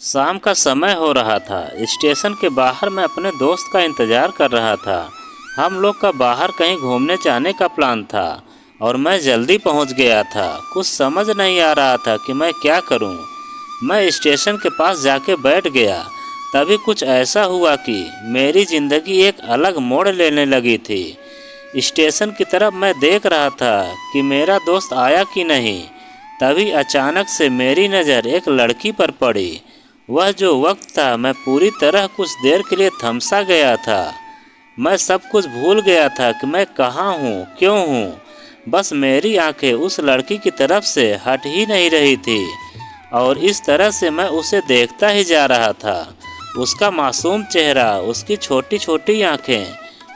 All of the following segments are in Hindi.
शाम का समय हो रहा था। स्टेशन के बाहर मैं अपने दोस्त का इंतज़ार कर रहा था। हम लोग का बाहर कहीं घूमने जाने का प्लान था और मैं जल्दी पहुंच गया था। कुछ समझ नहीं आ रहा था कि मैं क्या करूं। मैं स्टेशन के पास जाके बैठ गया। तभी कुछ ऐसा हुआ कि मेरी ज़िंदगी एक अलग मोड़ लेने लगी थी। स्टेशन की तरफ मैं देख रहा था कि मेरा दोस्त आया कि नहीं। तभी अचानक से मेरी नज़र एक लड़की पर पड़ी। वह जो वक्त था, मैं पूरी तरह कुछ देर के लिए थमसा गया था। मैं सब कुछ भूल गया था कि मैं कहाँ हूँ, क्यों हूँ। बस मेरी आंखें उस लड़की की तरफ से हट ही नहीं रही थी और इस तरह से मैं उसे देखता ही जा रहा था। उसका मासूम चेहरा, उसकी छोटी छोटी आंखें,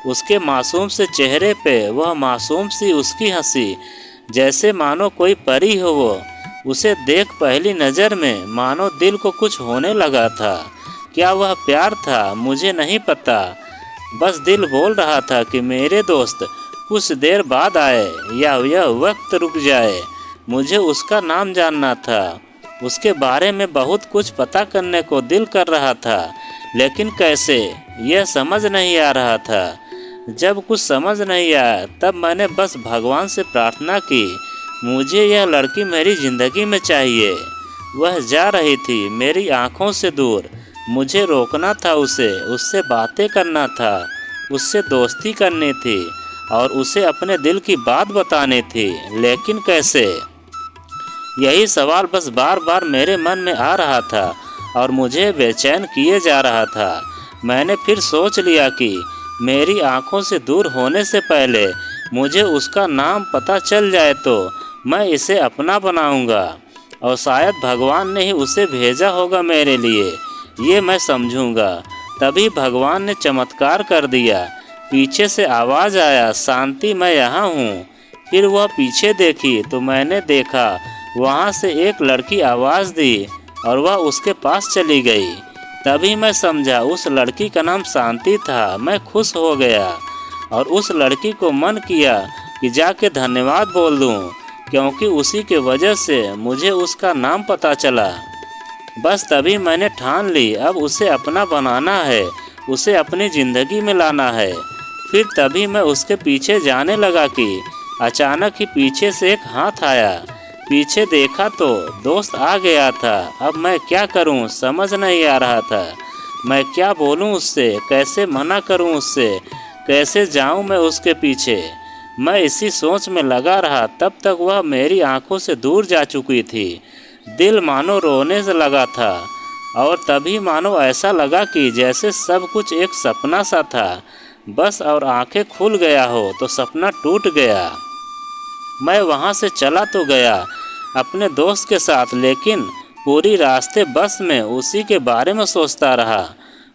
उसके मासूम से चेहरे पे वह मासूम सी उसकी हंसी, जैसे मानो कोई परी हो वो। उसे देख पहली नज़र में मानो दिल को कुछ होने लगा था। क्या वह प्यार था? मुझे नहीं पता। बस दिल बोल रहा था कि मेरे दोस्त कुछ देर बाद आए या यह वक्त रुक जाए। मुझे उसका नाम जानना था। उसके बारे में बहुत कुछ पता करने को दिल कर रहा था, लेकिन कैसे, यह समझ नहीं आ रहा था। जब कुछ समझ नहीं आया तब मैंने बस भगवान से प्रार्थना की, मुझे यह लड़की मेरी ज़िंदगी में चाहिए। वह जा रही थी मेरी आंखों से दूर। मुझे रोकना था उसे, उससे बातें करना था, उससे दोस्ती करनी थी और उसे अपने दिल की बात बतानी थी, लेकिन कैसे? यही सवाल बस बार बार मेरे मन में आ रहा था और मुझे बेचैन किए जा रहा था। मैंने फिर सोच लिया कि मेरी आंखों से दूर होने से पहले मुझे उसका नाम पता चल जाए तो मैं इसे अपना बनाऊंगा और शायद भगवान ने ही उसे भेजा होगा मेरे लिए, ये मैं समझूंगा। तभी भगवान ने चमत्कार कर दिया। पीछे से आवाज़ आया, शांति मैं यहाँ हूँ। फिर वह पीछे देखी तो मैंने देखा वहाँ से एक लड़की आवाज़ दी और वह उसके पास चली गई। तभी मैं समझा उस लड़की का नाम शांति था। मैं खुश हो गया और उस लड़की को मन किया कि जाके धन्यवाद बोल दूँ, क्योंकि उसी के वजह से मुझे उसका नाम पता चला। बस तभी मैंने ठान ली, अब उसे अपना बनाना है, उसे अपनी ज़िंदगी में लाना है। फिर तभी मैं उसके पीछे जाने लगा कि अचानक ही पीछे से एक हाथ आया। पीछे देखा तो दोस्त आ गया था। अब मैं क्या करूं, समझ नहीं आ रहा था। मैं क्या बोलूं उससे, कैसे मना करूं उससे, कैसे जाऊं मैं उसके पीछे। मैं इसी सोच में लगा रहा, तब तक वह मेरी आंखों से दूर जा चुकी थी। दिल मानो रोने से लगा था और तभी मानो ऐसा लगा कि जैसे सब कुछ एक सपना सा था। बस और आंखें खुल गया हो तो सपना टूट गया। मैं वहाँ से चला तो गया अपने दोस्त के साथ, लेकिन पूरी रास्ते बस में उसी के बारे में सोचता रहा।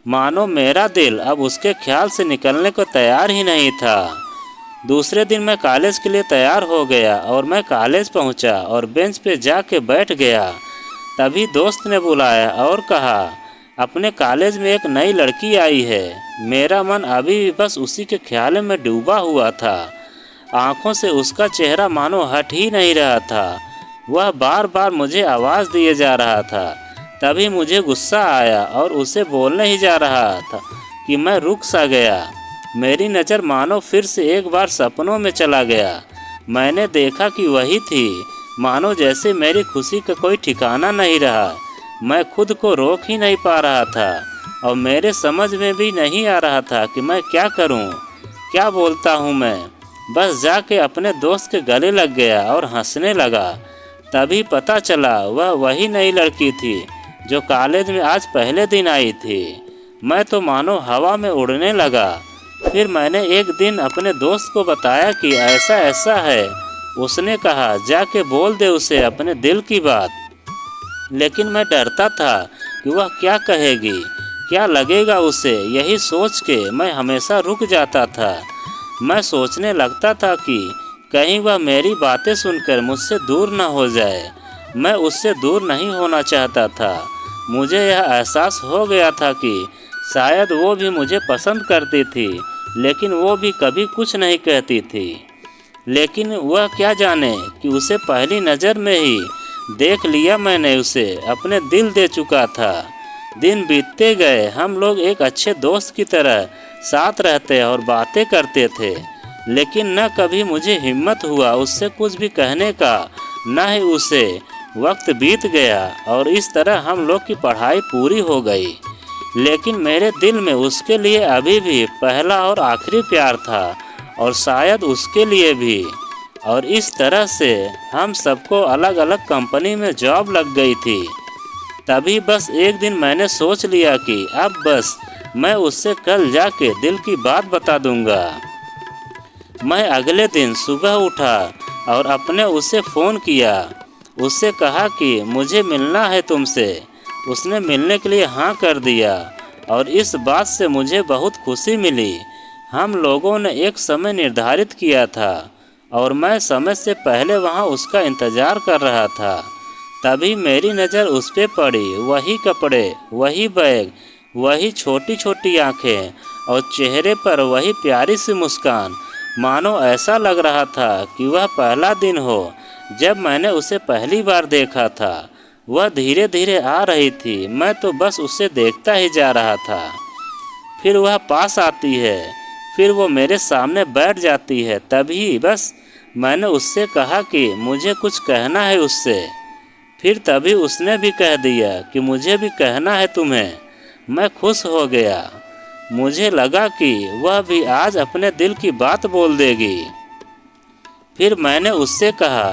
मानो मेरा दिल अब उसके ख्याल से निकलने को तैयार ही नहीं था। दूसरे दिन मैं कॉलेज के लिए तैयार हो गया और मैं कॉलेज पहुंचा और बेंच पे जाके बैठ गया। तभी दोस्त ने बुलाया और कहा, अपने कॉलेज में एक नई लड़की आई है। मेरा मन अभी भी बस उसी के ख्याल में डूबा हुआ था। आंखों से उसका चेहरा मानो हट ही नहीं रहा था। वह बार बार मुझे आवाज़ दिए जा रहा था। तभी मुझे गुस्सा आया और उसे बोलने ही जा रहा था कि मैं रुक सा गया। मेरी नज़र मानो फिर से एक बार सपनों में चला गया। मैंने देखा कि वही थी। मानो जैसे मेरी खुशी का कोई ठिकाना नहीं रहा। मैं खुद को रोक ही नहीं पा रहा था और मेरे समझ में भी नहीं आ रहा था कि मैं क्या करूं, क्या बोलता हूं मैं। बस जाके अपने दोस्त के गले लग गया और हंसने लगा। तभी पता चला वह वही नई लड़की थी जो कॉलेज में आज पहले दिन आई थी। मैं तो मानो हवा में उड़ने लगा। फिर मैंने एक दिन अपने दोस्त को बताया कि ऐसा ऐसा है। उसने कहा, जाके बोल दे उसे अपने दिल की बात। लेकिन मैं डरता था कि वह क्या कहेगी, क्या लगेगा उसे। यही सोच के मैं हमेशा रुक जाता था। मैं सोचने लगता था कि कहीं वह मेरी बातें सुनकर मुझसे दूर न हो जाए। मैं उससे दूर नहीं होना चाहता था। मुझे यह एहसास हो गया था कि शायद वो भी मुझे पसंद करती थी, लेकिन वो भी कभी कुछ नहीं कहती थी। लेकिन वह क्या जाने कि उसे पहली नज़र में ही देख लिया मैंने, उसे अपने दिल दे चुका था। दिन बीतते गए, हम लोग एक अच्छे दोस्त की तरह साथ रहते और बातें करते थे, लेकिन न कभी मुझे हिम्मत हुआ उससे कुछ भी कहने का, न ही उसे। वक्त बीत गया और इस तरह हम लोग की पढ़ाई पूरी हो गई, लेकिन मेरे दिल में उसके लिए अभी भी पहला और आखिरी प्यार था, और शायद उसके लिए भी। और इस तरह से हम सबको अलग अलग कंपनी में जॉब लग गई थी। तभी बस एक दिन मैंने सोच लिया कि अब बस मैं उससे कल जाके दिल की बात बता दूंगा। मैं अगले दिन सुबह उठा और अपने उसे फ़ोन किया। उससे कहा कि मुझे मिलना है तुमसे। उसने मिलने के लिए हाँ कर दिया और इस बात से मुझे बहुत खुशी मिली। हम लोगों ने एक समय निर्धारित किया था और मैं समय से पहले वहाँ उसका इंतज़ार कर रहा था। तभी मेरी नज़र उस पे पड़ी। वही कपड़े, वही बैग, वही छोटी छोटी आँखें और चेहरे पर वही प्यारी सी मुस्कान। मानो ऐसा लग रहा था कि वह पहला दिन हो जब मैंने उसे पहली बार देखा था। वह धीरे धीरे आ रही थी, मैं तो बस उसे देखता ही जा रहा था। फिर वह पास आती है, फिर वो मेरे सामने बैठ जाती है। तभी बस मैंने उससे कहा कि मुझे कुछ कहना है उससे। फिर तभी उसने भी कह दिया कि मुझे भी कहना है तुम्हें। मैं खुश हो गया। मुझे लगा कि वह भी आज अपने दिल की बात बोल देगी। फिर मैंने उससे कहा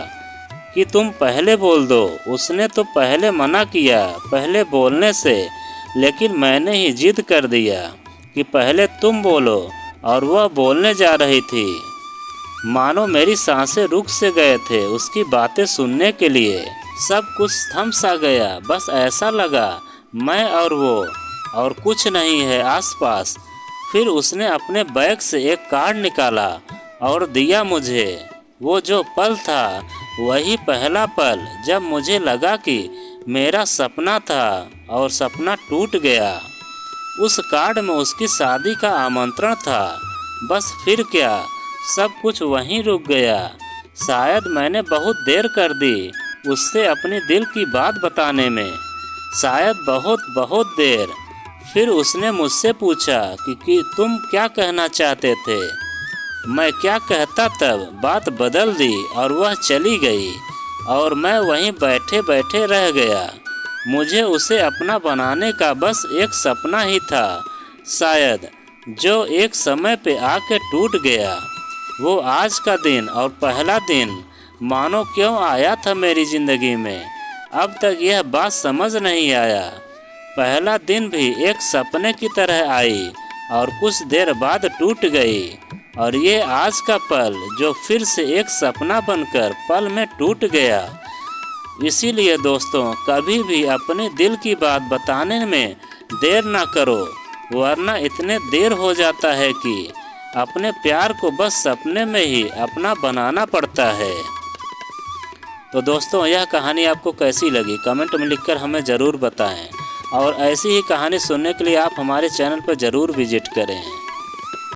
कि तुम पहले बोल दो। उसने तो पहले मना किया पहले बोलने से, लेकिन मैंने ही जिद कर दिया कि पहले तुम बोलो, और वह बोलने जा रही थी। मानो मेरी सांसें रुक से गए थे उसकी बातें सुनने के लिए। सब कुछ थम सा गया। बस ऐसा लगा मैं और वो, और कुछ नहीं है आसपास। फिर उसने अपने बैग से एक कार्ड निकाला और दिया मुझे। वो जो पल था वही पहला पल जब मुझे लगा कि मेरा सपना था और सपना टूट गया। उस कार्ड में उसकी शादी का आमंत्रण था। बस फिर क्या, सब कुछ वहीं रुक गया। शायद मैंने बहुत देर कर दी उससे अपने दिल की बात बताने में, शायद बहुत बहुत देर। फिर उसने मुझसे पूछा कि तुम क्या कहना चाहते थे। मैं क्या कहता, तब बात बदल दी और वह चली गई और मैं वहीं बैठे बैठे रह गया। मुझे उसे अपना बनाने का बस एक सपना ही था शायद, जो एक समय पे आके टूट गया। वो आज का दिन और पहला दिन मानो क्यों आया था मेरी ज़िंदगी में, अब तक यह बात समझ नहीं आया। पहला दिन भी एक सपने की तरह आई और कुछ देर बाद टूट गई, और ये आज का पल जो फिर से एक सपना बनकर पल में टूट गया। इसीलिए दोस्तों, कभी भी अपने दिल की बात बताने में देर ना करो, वरना इतने देर हो जाता है कि अपने प्यार को बस सपने में ही अपना बनाना पड़ता है। तो दोस्तों, यह कहानी आपको कैसी लगी कमेंट में लिखकर हमें ज़रूर बताएं, और ऐसी ही कहानी सुनने के लिए आप हमारे चैनल पर ज़रूर विजिट करें।